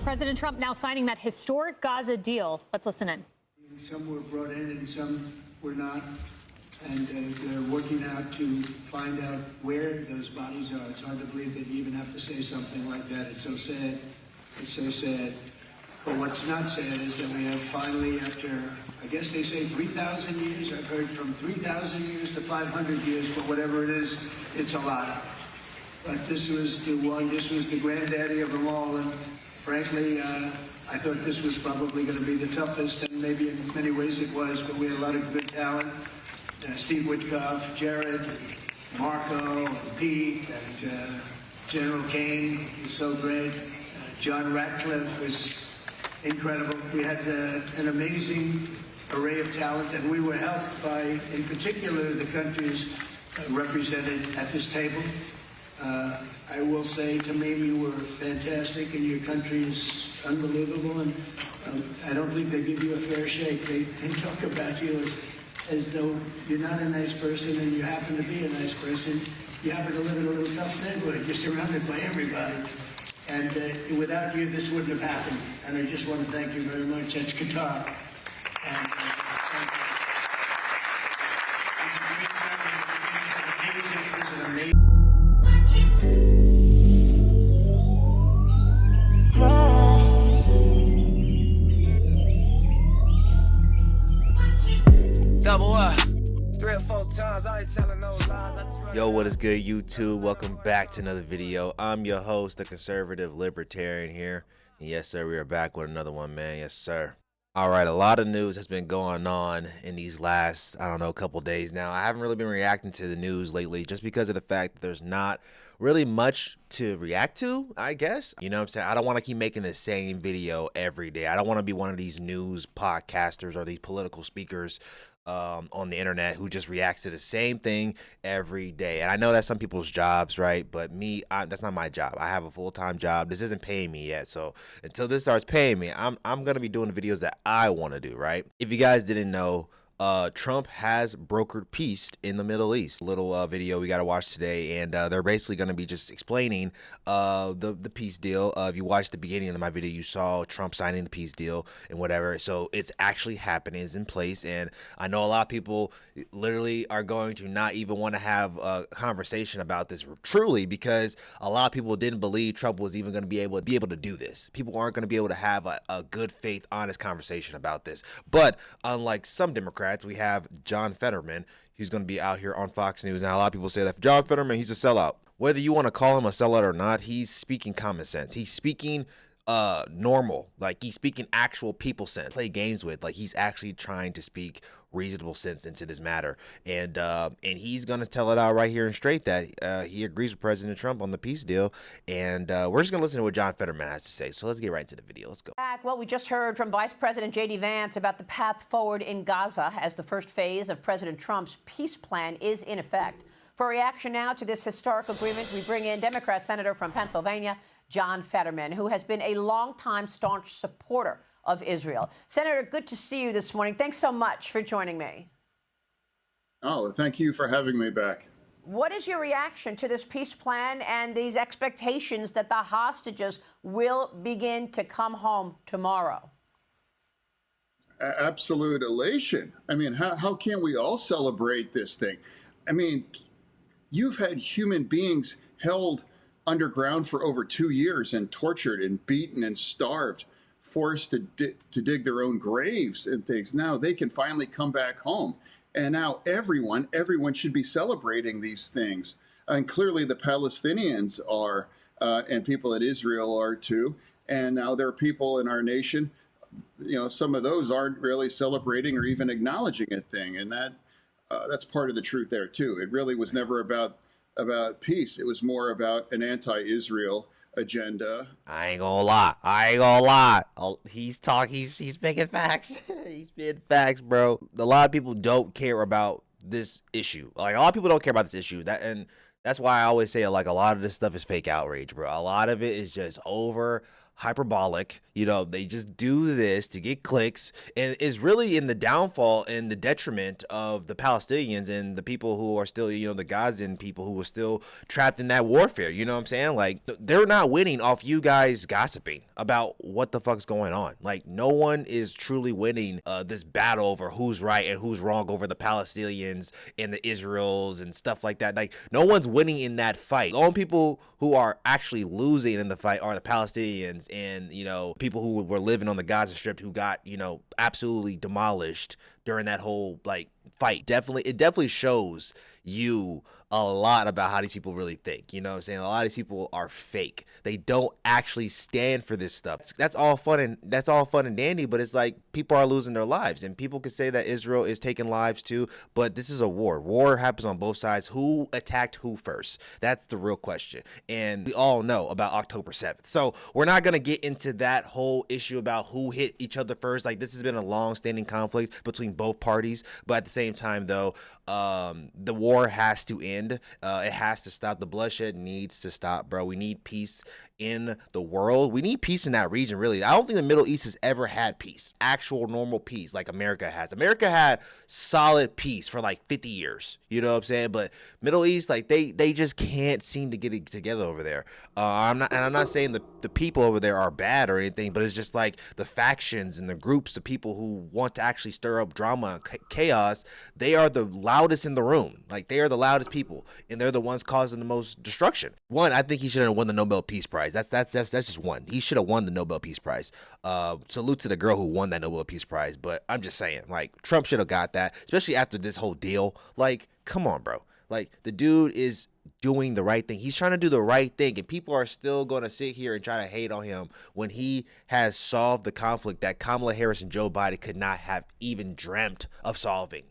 President Trump now signing that historic Gaza deal. Let's listen in. Some were brought in and some were not. And they're working out to find out where those bodies are. It's hard to believe that you even have to say something like that. It's so sad. It's so sad. But what's not sad is that we have finally, after, I guess they say 3,000 years, I've heard from 3,000 years to 500 years, but whatever it is, it's a lot. But this was the one, this was the granddaddy of them all. And frankly, I thought this was probably going to be the toughest, and maybe in many ways it was, but we had a lot of good talent. Steve Witkoff, Jared, Marco, and Pete, and General Kane was so great. John Ratcliffe was incredible. We had an amazing array of talent, and we were helped by, in particular, the countries represented at this table. I will say, Tamim, you were fantastic, and your country is unbelievable, and I don't think they give you a fair shake. They talk about you as though you're not a nice person, and you happen to be a nice person. You happen to live in a little tough neighborhood. You're surrounded by everybody. And without you, this wouldn't have happened. And I just want to thank you very much. That's Qatar. And, it's a great time. It's an amazing. Double up. 3 or 4 times, I ain't telling no lies. Yo, what is good, YouTube? Welcome back to another video. I'm your host, the conservative libertarian here. And yes, sir, we are back with another one, man. Yes, sir. All right, a lot of news has been going on in these last, I don't know, couple days now. I haven't really been reacting to the news lately just because of the fact that there's not really much to react to, I guess. You know what I'm saying? I don't want to keep making the same video every day. I don't want to be one of these news podcasters or these political speakers on the internet who just reacts to the same thing every day. And I know that's some people's jobs, right? But me, that's not my job. I have a full-time job. This isn't paying me yet. So until this starts paying me, I'm going to be doing the videos that I want to do, right? If you guys didn't know, Trump has brokered peace in the Middle East. Little video we got to watch today, and they're basically going to be just explaining the peace deal. If you watched the beginning of my video, you saw Trump signing the peace deal and whatever. So it's actually happening, it's in place, and I know a lot of people literally are going to not even want to have a conversation about this truly, because a lot of people didn't believe Trump was even going to be able to do this. People aren't going to be able to have a good faith, honest conversation about this. But unlike some Democrats, we have John Fetterman, who's going to be out here on Fox News. Now, a lot of people say that John Fetterman, he's a sellout. Whether you want to call him a sellout or not, he's speaking common sense. He's speaking normal, like he's speaking actual people sense. Play games with, like he's actually trying to speak reasonable sense into this matter, and he's gonna tell it out right here and straight that he agrees with President Trump on the peace deal, and we're just gonna listen to what John Fetterman has to say. So let's get right into the video. Let's go. Well, we just heard from Vice President J.D. Vance about the path forward in Gaza as the first phase of President Trump's peace plan is in effect. For reaction now to this historic agreement, we bring in Democrat Senator from Pennsylvania, John Fetterman, who has been a longtime staunch supporter of Israel. Senator, good to see you this morning. Thanks so much for joining me. Oh, thank you for having me back. What is your reaction to this peace plan and these expectations that the hostages will begin to come home tomorrow? Absolute elation. I mean, how can we all celebrate this thing? I mean, you've had human beings held underground for over 2 years and tortured and beaten and starved, forced to dig their own graves and things. Now they can finally come back home. And now everyone should be celebrating these things. And clearly the Palestinians are, and people in Israel are too. And now there are people in our nation, you know, some of those aren't really celebrating or even acknowledging a thing. And that's part of the truth there too. It really was never about peace. It was more about an anti-Israel agenda. I ain't gonna lie. He's making facts. He's spitting facts, bro. A lot of people don't care about this issue. Like, a lot of people don't care about this issue. That's why I always say, like, a lot of this stuff is fake outrage, bro. A lot of it is just over hyperbolic. You know, they just do this to get clicks, and is really in the downfall and the detriment of the Palestinians and the people who are still, you know, the Gazan people who are still trapped in that warfare. You know what I'm saying? Like, they're not winning off you guys gossiping about what the fuck's going on. Like, no one is truly winning this battle over who's right and who's wrong over the Palestinians and the Israels and stuff like that. Like, no one's winning in that fight. The only people who are actually losing in the fight are the Palestinians and, you know, people who were living on the Gaza Strip who got, you know, absolutely demolished during that whole like fight. It definitely shows you a lot about how these people really think. You know what I'm saying? A lot of these people are fake. They don't actually stand for this stuff. That's all fun and dandy, but it's like people are losing their lives, and people could say that Israel is taking lives too, but this is a war. War happens on both sides. Who attacked who first? That's the real question. And we all know about October 7th. So we're not going to get into that whole issue about who hit each other first. Like, this has been a long-standing conflict between both parties, but at the same time though, the war has to end. It has to stop. The bloodshed needs to stop, bro. We need peace in the world. We need peace in that region, really. I don't think the Middle East has ever had peace, actual normal peace like America has. America had solid peace for like 50 years, you know what I'm saying? But Middle East, like, they just can't seem to get it together over there. I'm not saying the people over there are bad or anything, but it's just like the factions and the groups of people who want to actually stir up drama and chaos. They are the loudest in the room. Like, they are the loudest people, and they're the ones causing the most destruction. One, I think he should have won the Nobel Peace Prize. That's just one. He should have won the Nobel Peace Prize. Salute to the girl who won that Nobel Peace Prize. But I'm just saying, like, Trump should have got that, especially after this whole deal. Like, come on, bro. Like, the dude is doing the right thing. He's trying to do the right thing, and people are still going to sit here and try to hate on him when he has solved the conflict that Kamala Harris and Joe Biden could not have even dreamt of solving.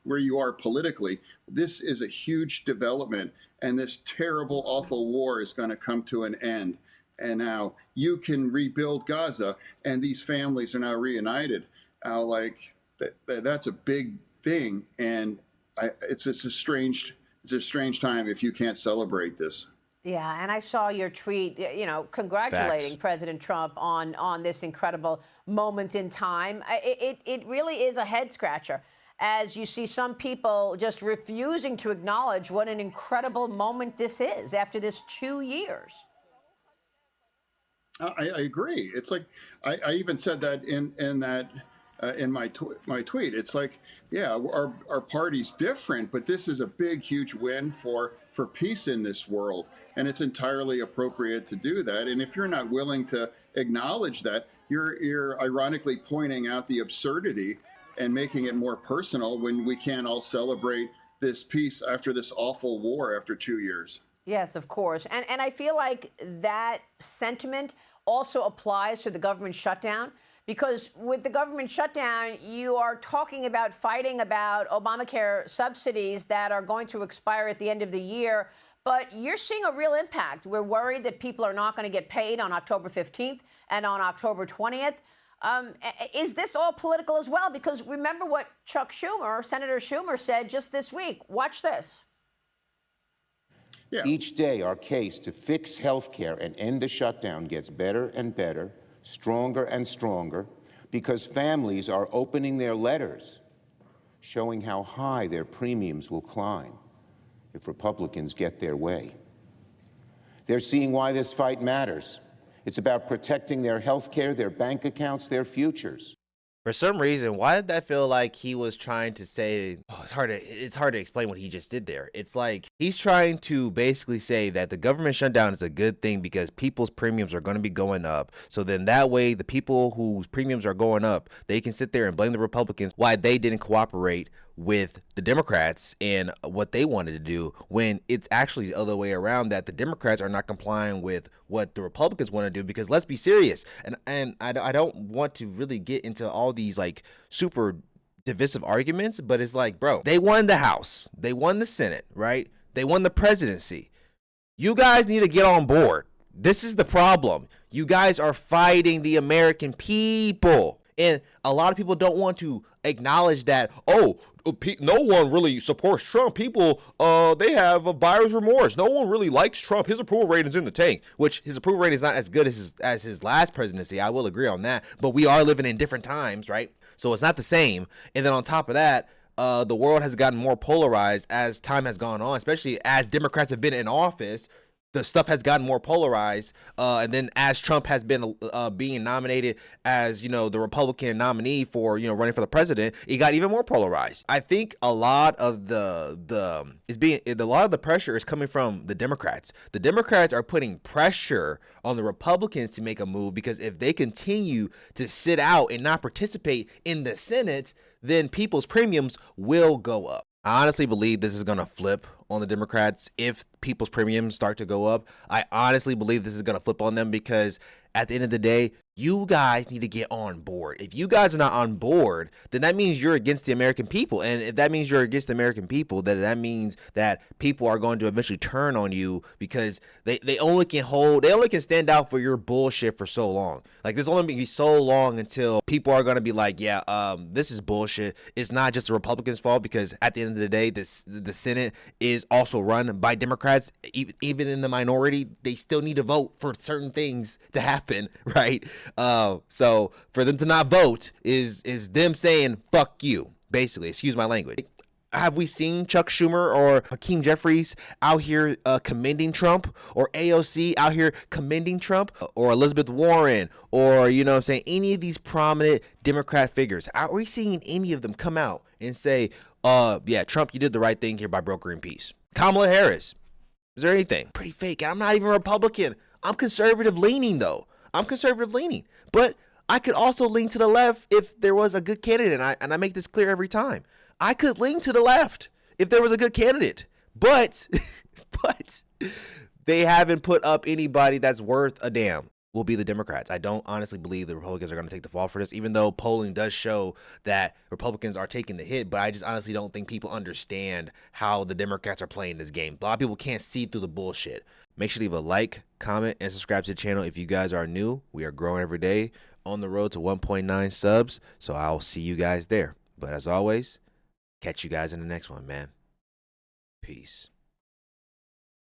Where you are politically, this is a huge development, and this terrible, awful war is going to come to an end. And now you can rebuild Gaza, and these families are now reunited. Like, that's a big thing, and it's a strange time if you can't celebrate this. Yeah, and I saw your tweet, you know, congratulating Facts. President Trump on this incredible moment in time. It really is a head scratcher, as you see some people just refusing to acknowledge what an incredible moment this is after this 2 years. I agree. It's like I even said that in my tweet. It's like, yeah, our party's different, but this is a big, huge win for peace in this world, and it's entirely appropriate to do that. And if you're not willing to acknowledge that, you're ironically pointing out the absurdity and making it more personal when we can't all celebrate this peace after this awful war after 2 years. Yes, of course. And I feel like that sentiment also applies to the government shutdown, because with the government shutdown, you are talking about fighting about Obamacare subsidies that are going to expire at the end of the year. But you're seeing a real impact. We're worried that people are not going to get paid on October 15th and on October 20th. Is this all political as well? Because remember what Senator Schumer said just this week. Watch this. Yeah. Each day, our case to fix health care and end the shutdown gets better and better, stronger and stronger, because families are opening their letters, showing how high their premiums will climb if Republicans get their way. They're seeing why this fight matters. It's about protecting their health care, their bank accounts, their futures. For some reason, why did that feel like he was trying to say, it's hard to explain what he just did there. It's like he's trying to basically say that the government shutdown is a good thing because people's premiums are going to be going up. So then that way, the people whose premiums are going up, they can sit there and blame the Republicans why they didn't cooperate with the Democrats and what they wanted to do, when it's actually the other way around, that the Democrats are not complying with what the Republicans want to do. Because let's be serious, and I don't want to really get into all these like super divisive arguments, but it's like, bro, they won the House, they won the Senate, right? They won the presidency. You guys need to get on board. This is the problem. You guys are fighting the American people. And a lot of people don't want to acknowledge that, oh, no one really supports Trump. People, they have a buyer's remorse. No one really likes Trump. His approval rating's in the tank, which his approval rating is not as good as his last presidency. I will agree on that. But we are living in different times, right? So it's not the same. And then on top of that, the world has gotten more polarized as time has gone on, especially as Democrats have been in office. The stuff has gotten more polarized, and then as Trump has been being nominated as, you know, the Republican nominee for, you know, running for the president, it got even more polarized. I think a lot of a lot of the pressure is coming from the Democrats. The Democrats are putting pressure on the Republicans to make a move, because if they continue to sit out and not participate in the Senate, then people's premiums will go up. I honestly believe this is going to flip on the Democrats if people's premiums start to go up. I honestly believe this is going to flip on them, because at the end of the day, you guys need to get on board. If you guys are not on board, then that means you're against the American people. And if that means you're against the American people, then that means that people are going to eventually turn on you, because they only can stand out for your bullshit for so long. Like, there's only be so long until people are going to be like, yeah, this is bullshit. It's not just the Republicans' fault, because at the end of the day, the Senate is also run by Democrats. Even in the minority, they still need to vote for certain things to happen, right? So for them to not vote is them saying fuck you, basically. Excuse my language. Have we seen Chuck Schumer or Hakeem Jeffries out here commending Trump, or AOC out here commending Trump, or Elizabeth Warren, or, you know what I'm saying, any of these prominent Democrat figures? Are we seeing any of them come out and say, yeah, Trump, you did the right thing here by brokering peace? Kamala Harris, is there anything? Pretty fake. I'm not even Republican. I'm conservative leaning, though. I'm conservative leaning, but I could also lean to the left if there was a good candidate. And I make this clear every time. I could lean to the left if there was a good candidate, but they haven't put up anybody that's worth a damn. Will be the Democrats. I don't honestly believe the Republicans are going to take the fall for this, even though polling does show that Republicans are taking the hit. But I just honestly don't think people understand how the Democrats are playing this game. A lot of people can't see through the bullshit. Make sure to leave a like, comment, and subscribe to the channel if you guys are new. We are growing every day, on the road to 1.9 subs. So I'll see you guys there. But as always, catch you guys in the next one, man. Peace.